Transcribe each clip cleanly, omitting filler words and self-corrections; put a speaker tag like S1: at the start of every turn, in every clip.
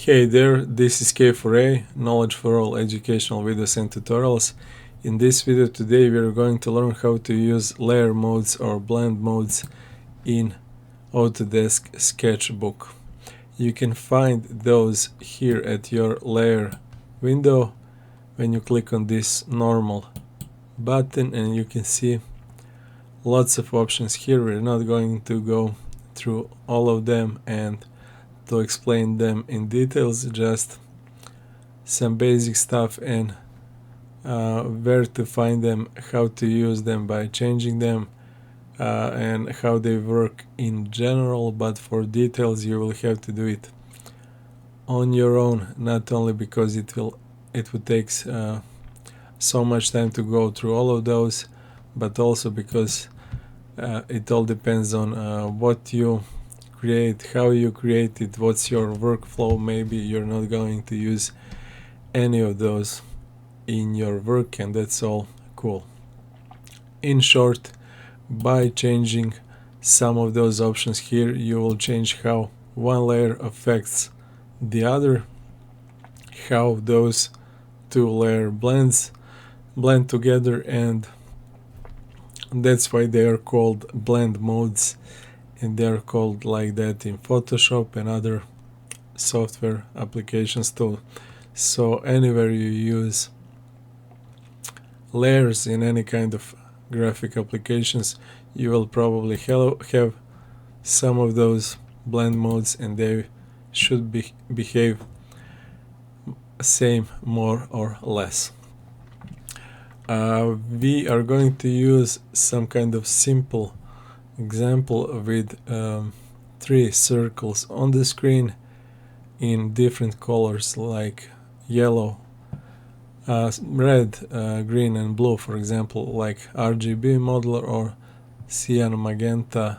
S1: Hey there, this is K4A, Knowledge for All Educational Videos and Tutorials. In this video today we are going to learn how to use layer modes or blend modes in Autodesk SketchBook. You can find those here at your layer window when you click on this normal button, and you can see lots of options here. We're not going to go through all of them and to explain them in details, just some basic stuff and where to find them, how to use them by changing them, and how they work in general. But for details you will have to do it on your own, not only because it would take so much time to go through all of those, but also because it all depends on what you create, how you create it, what's your workflow. Maybe you're not going to use any of those in your work, and that's all cool. In short, by changing some of those options here, you will change how one layer affects the other, how those two layers blend together, and that's why they are called blend modes. And they're called like that in Photoshop and other software applications too. So anywhere you use layers in any kind of graphic applications, you will probably have some of those blend modes, and they should behave same, more or less. We are going to use some kind of simple example with 3 circles on the screen in different colors, like yellow, red, green and blue, for example, like RGB modeler, or cyan, magenta,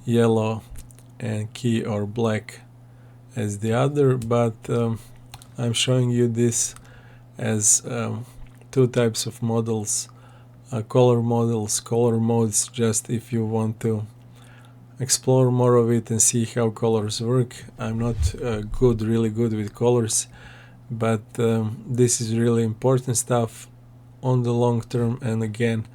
S1: yellow and key or black as the other. But I'm showing you this as 2 types of models, color modes, just if you want to explore more of it and see how colors work. I'm not really good with colors, but this is really important stuff on the long term, and again,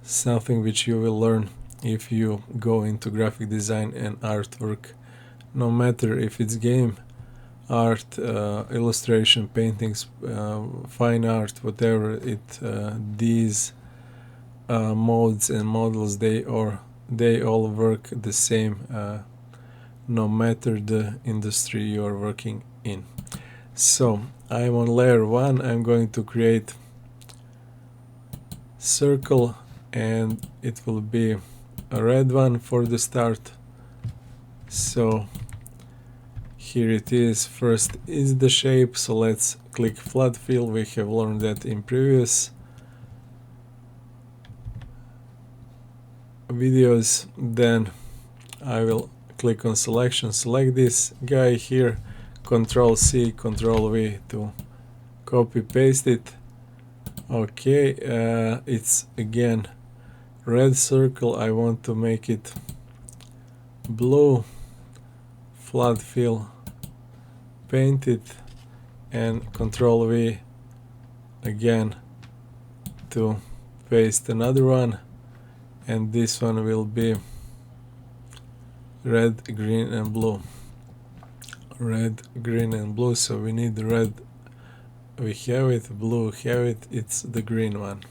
S1: something which you will learn if you go into graphic design and artwork, no matter if it's game art, illustration, paintings, fine art, whatever it. These modes and models, they all work the same, no matter the industry you are working in. So I'm on layer 1. I'm going to create circle, and it will be a red one for the start. So here it is. First is the shape, so let's click flat fill. We have learned that in previous videos. Then I will click on selection, select this guy here, Control C, Control V to copy paste it. Okay, it's again red circle. I want to make it blue, flat fill, paint it, and Control V again to paste another one. And this one will be red, green and blue. Red, green and blue. So we need the red, we have it, blue, have it, it's the green one.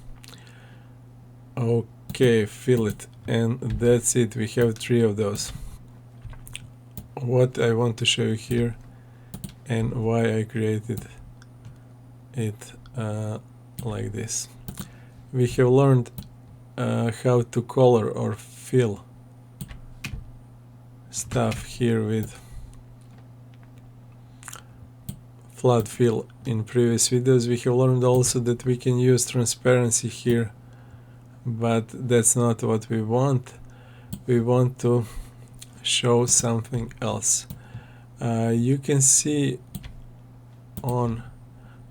S1: Okay, fill it, and that's it. We have 3 of those. What I want to show you here and why I created it like this. We have learned how to color or fill stuff here with flat fill in previous videos. We have learned also that we can use transparency here, but that's not what we want. We want to show something else. You can see on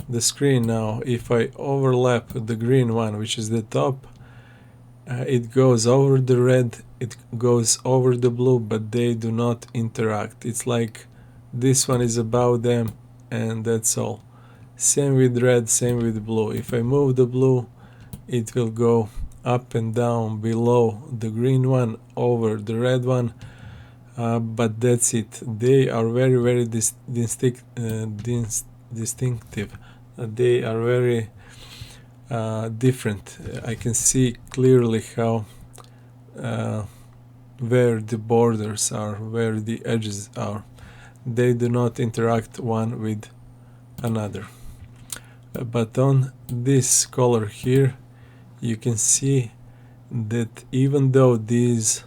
S1: the screen now, if I overlap the green one, which is the top, it goes over the red, it goes over the blue, but they do not interact. It's like this one is above them, and that's all. Same with red, same with blue. If I move the blue, it will go up and down below the green one, over the red one, but that's it. They are very distinctive. They are very different. I can see clearly how where the borders are, where the edges are. They do not interact one with another. But on this color here, you can see that even though these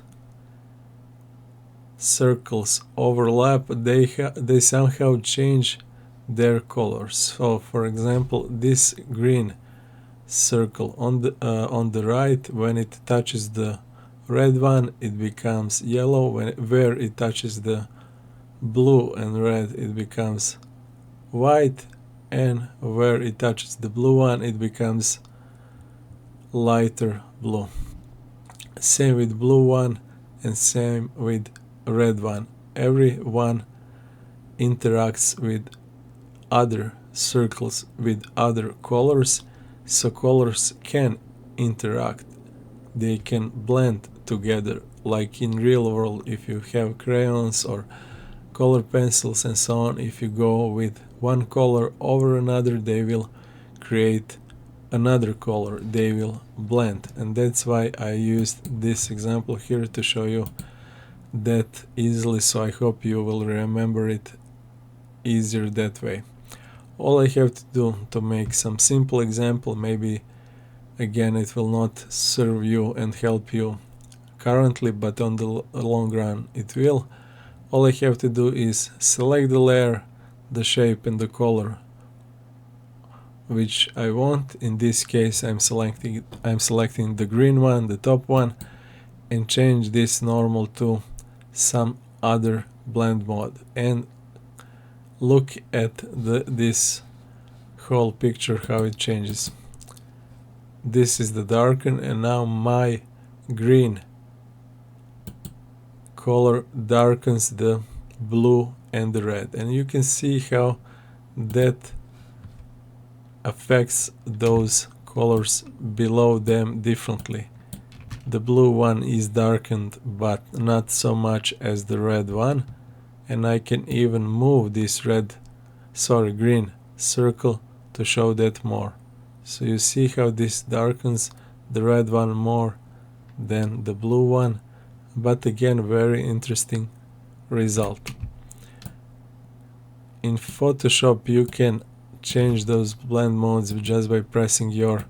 S1: circles overlap, they somehow change their colors. So for example, this green circle on the right, when it touches the red one, it becomes yellow. Where it touches the blue and red, it becomes white, and where it touches the blue one, it becomes lighter blue. Same with blue one, and same with red one. Every one interacts with other circles with other colors, so colors can interact. They can blend together, like in real world. If you have crayons or color pencils and so on, if you go with one color over another, they will create another color, they will blend. And that's why I used this example here to show you that easily, so I hope you will remember it easier that way. All I have to do to make some simple example, maybe again it will not serve you and help you currently, but on the long run it will. All I have to do is select the layer, the shape and the color which I want. In this case I'm selecting the green one, the top one, and change this normal to some other blend mode, and look at this whole picture, how it changes. This is the darken, and now my green color darkens the blue and the red, and you can see how that affects those colors below them differently. The blue one is darkened, but not so much as the red one, and I can even move this green circle to show that more. So you see how this darkens the red one more than the blue one, but again, very interesting result. In Photoshop you can change those blend modes just by pressing your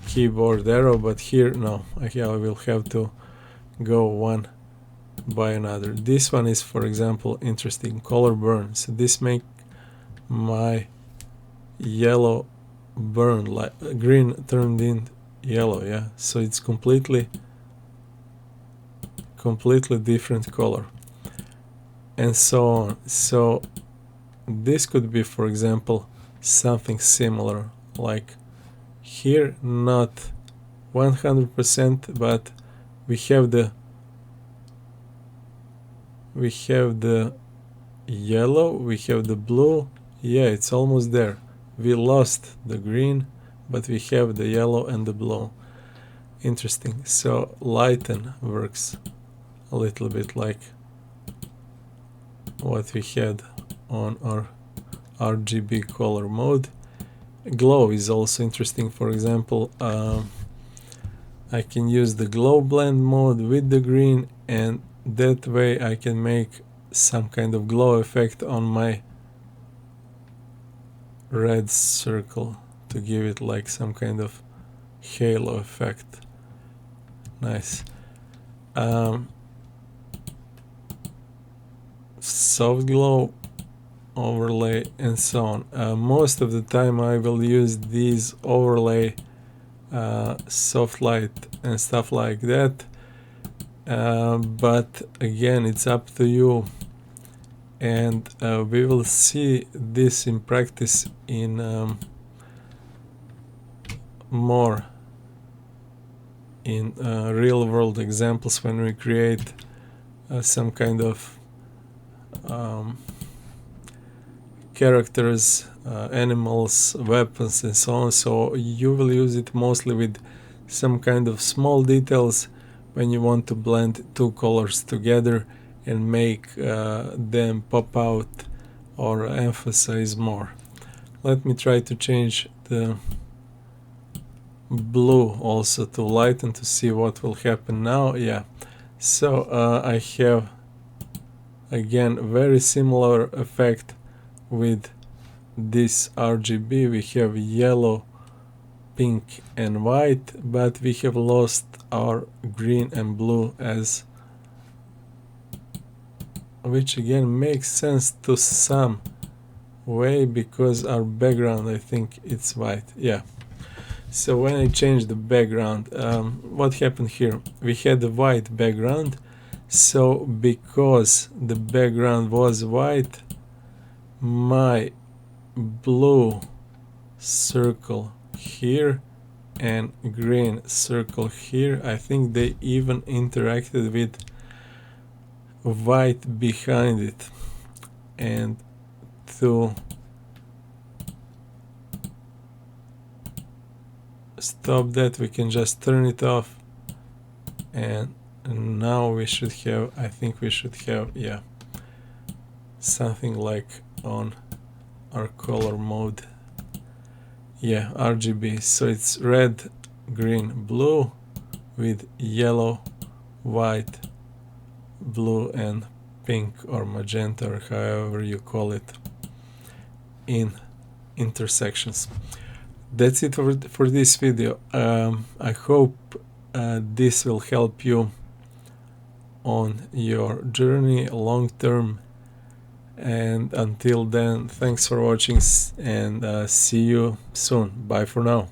S1: keyboard arrow, but here no, I will have to go one by another. This one is, for example, interesting, color burn. So this make my yellow burn, like green turned in yellow, yeah, so it's completely different color, and so on. So this could be, for example, something similar, like here, not 100%, but we have the yellow, we have the blue, yeah, it's almost there. We lost the green, but we have the yellow and the blue. Interesting. So lighten works a little bit like what we had on our RGB color mode. Glow is also interesting. For example, I can use the glow blend mode with the green, and that way I can make some kind of glow effect on my red circle to give it like some kind of halo effect. Nice. Soft glow, overlay, and so on. Most of the time I will use these overlay, soft light and stuff like that, but again, it's up to you, and we will see this in practice in more in real world examples when we create some kind of characters, animals, weapons, and so on. So you will use it mostly with some kind of small details when you want to blend two colors together and make them pop out or emphasize more. Let me try to change the blue also to lighten to see what will happen now. Yeah, so I have again very similar effect with this RGB. We have yellow, pink and white, but we have lost our green and blue, as which again makes sense to some way because our background, I think it's white. Yeah, so when I change the background, what happened here? We had a white background, so because the background was white, my blue circle here and green circle here, I think they even interacted with white behind it. And to stop that, we can just turn it off, and now we should have, I think we should have, yeah, something like on our color mode. Yeah, RGB, so it's red, green, blue with yellow, white, blue and pink or magenta or however you call it in intersections. That's it for this video. I hope this will help you on your journey long term, and until then, thanks for watching and see you soon. Bye for now.